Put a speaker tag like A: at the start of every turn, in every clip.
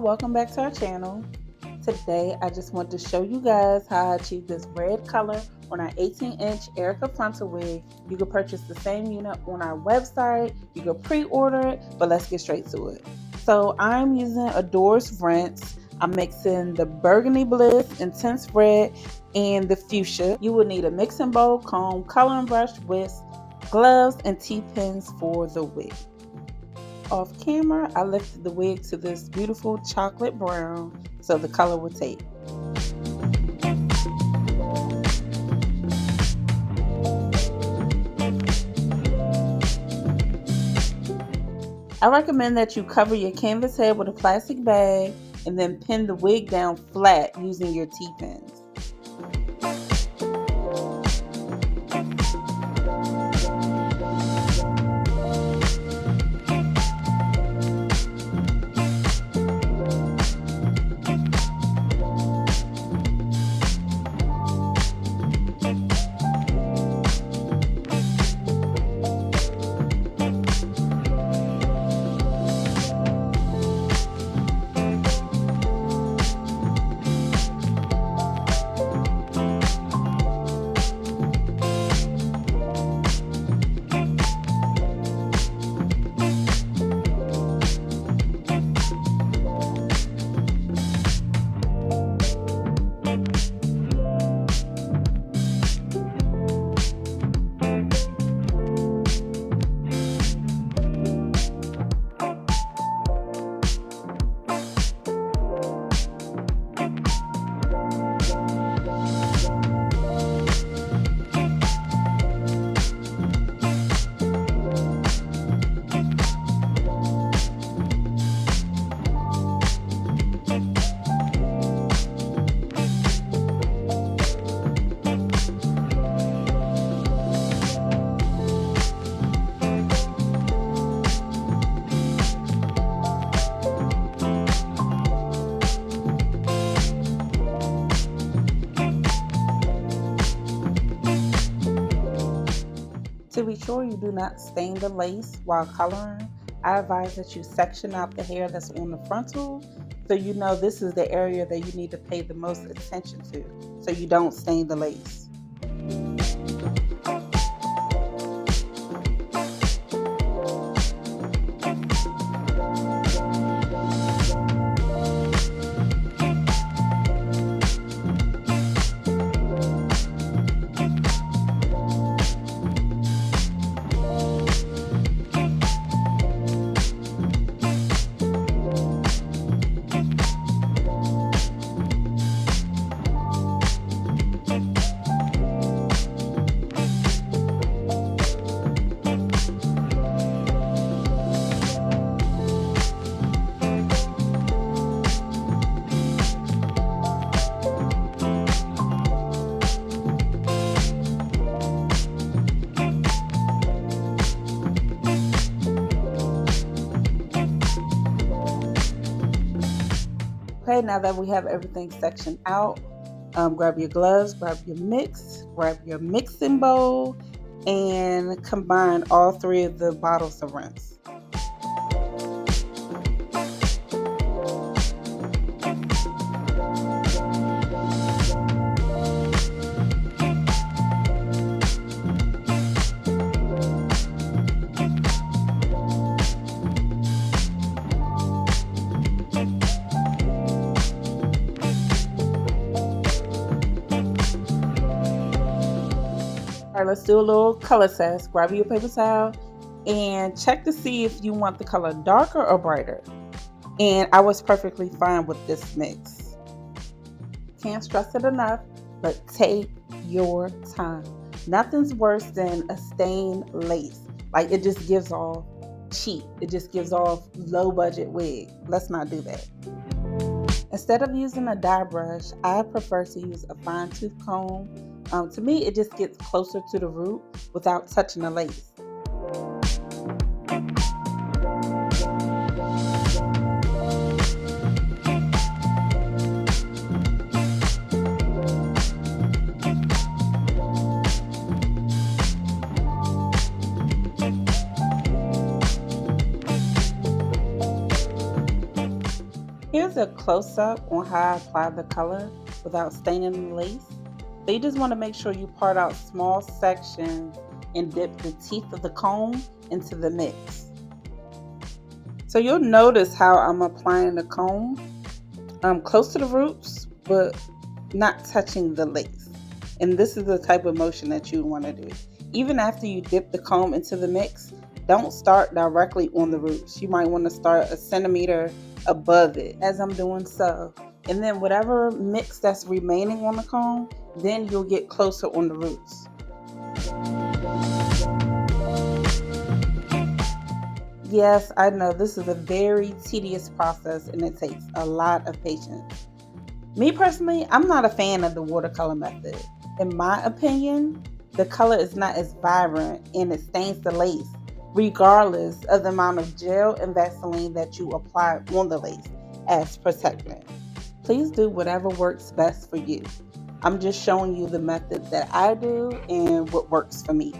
A: welcome back to our channel. Today I just want to show you guys how I achieved this red color on our 18-inch Erica frontal wig. You can purchase the same unit on our website, you can pre-order it, but let's get straight to it. So I'm using Adores Rinse. I'm mixing the Burgundy Bliss, Intense Red, and the Fuchsia. You will need a mixing bowl, comb, coloring brush, whisk, gloves, and T-pins for the wig. Off camera, I lifted the wig to this beautiful chocolate brown so the color would take. I recommend that you cover your canvas head with a plastic bag and then pin the wig down flat using your T-pins. To be sure you do not stain the lace while coloring, I advise that you section out the hair that's on the frontal so you know this is the area that you need to pay the most attention to so you don't stain the lace. Okay, now that we have everything sectioned out, grab your gloves, grab your mix, grab your mixing bowl, and combine all three of the bottles of rinse. All right, let's do a little color test. Grab your paper towel and check to see if you want the color darker or brighter. And I was perfectly fine with this mix. Can't stress it enough, but take your time. Nothing's worse than a stained lace. Like, it just gives off cheap. It just gives off low budget wig. Let's not do that. Instead of using a dye brush, I prefer to use a fine tooth comb. To me, it just gets closer to the root without touching the lace. Here's a close-up on how I apply the color without staining the lace. So you just want to make sure you part out small sections and dip the teeth of the comb into the mix. So you'll notice how I'm applying the comb close to the roots, but not touching the lace. And this is the type of motion that you want to do. Even after you dip the comb into the mix, don't start directly on the roots. You might want to start a centimeter above it, as I'm doing so. And then whatever mix that's remaining on the comb, then you'll get closer on the roots. Yes, I know this is a very tedious process and it takes a lot of patience. Me personally, I'm not a fan of the watercolor method. In my opinion, the color is not as vibrant and it stains the lace, regardless of the amount of gel and Vaseline that you apply on the lace as protectant. Please do whatever works best for you. I'm just showing you the method that I do and what works for me.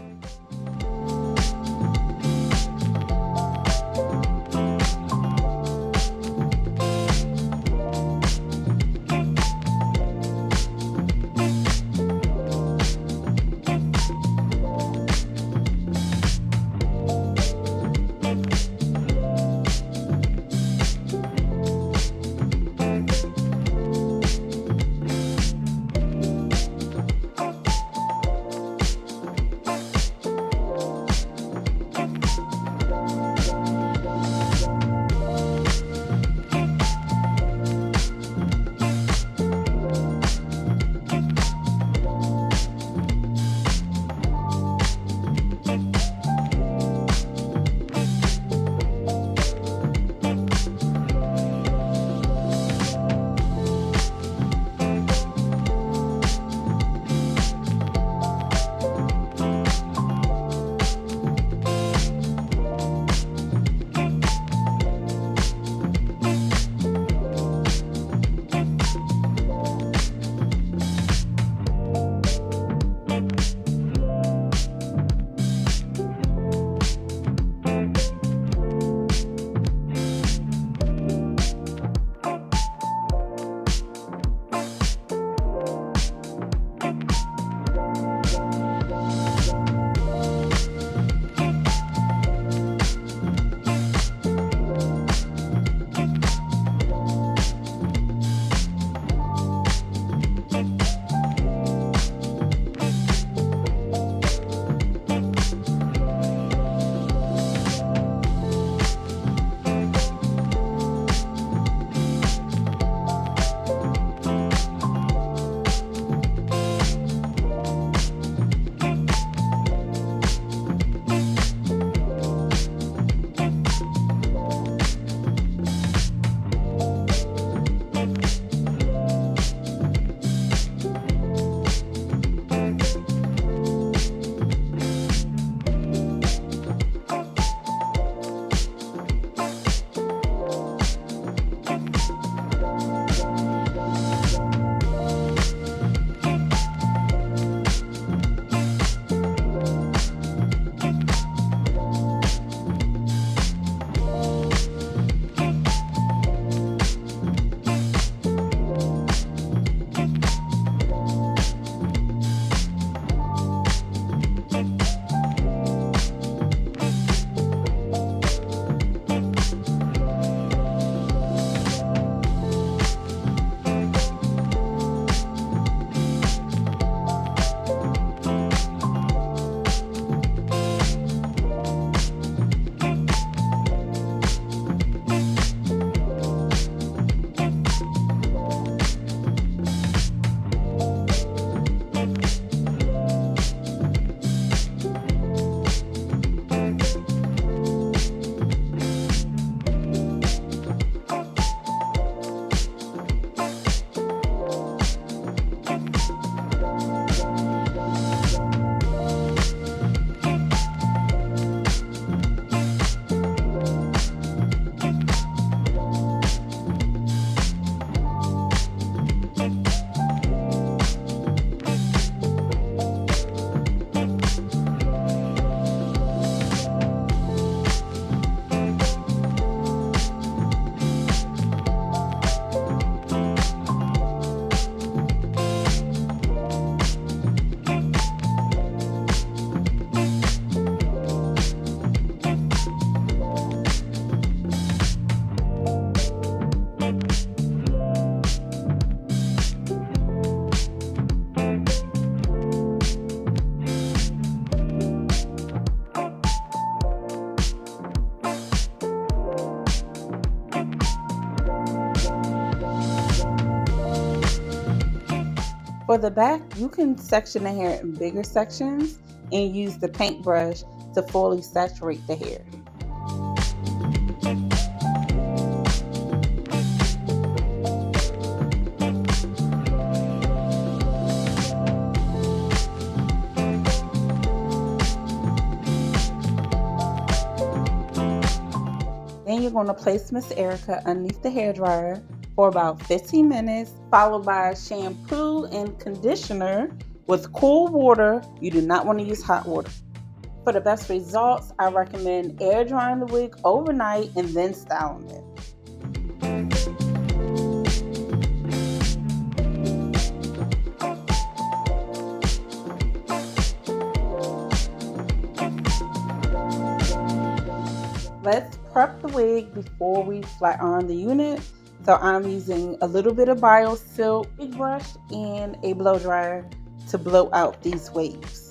A: For the back, you can section the hair in bigger sections and use the paintbrush to fully saturate the hair. Then you're going to place Miss Erica underneath the hairdryer for about 15 minutes, followed by shampoo and conditioner with cool water. You do not want to use hot water. For the best results, I recommend air drying the wig overnight and then styling it. Let's prep the wig before we flat iron the unit. So I'm using a little bit of BioSilk wig brush and a blow dryer to blow out these waves.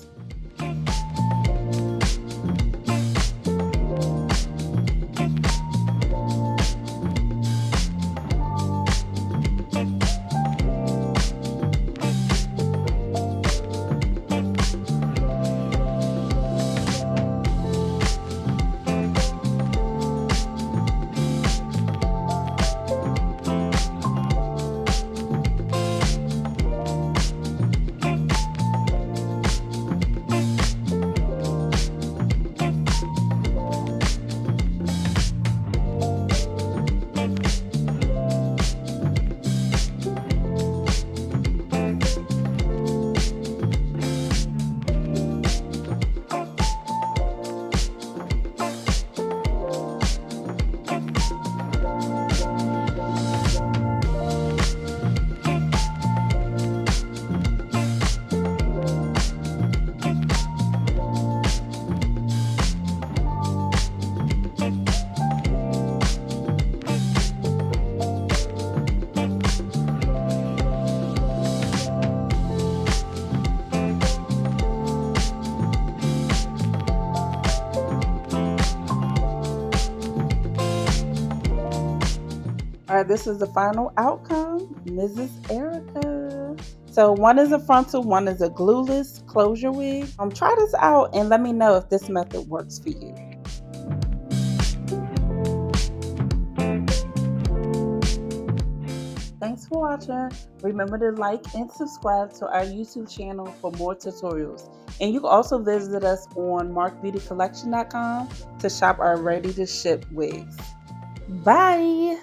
A: All right, this is the final outcome, Mrs. Erica. So one is a frontal, one is a glueless closure wig. Try this out and let me know if this method works for you. Thanks for watching. Remember to like and subscribe to our YouTube channel for more tutorials. And you can also visit us on markbeautycollection.com to shop our ready to ship wigs. Bye.